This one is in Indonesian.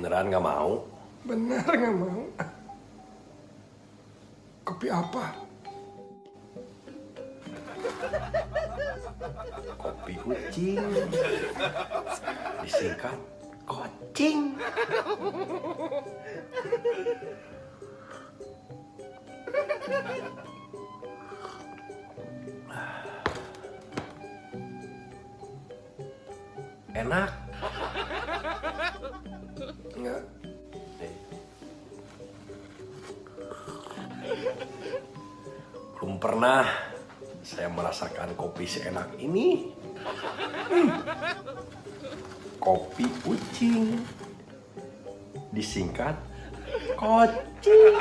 Beneran nggak mau? Bener nggak mau. Kopi apa? Kopi kucing. Disingkat kocing. Enak. Enggak. Belum pernah saya merasakan kopi seenak ini. Kopi kucing. Disingkat kocing.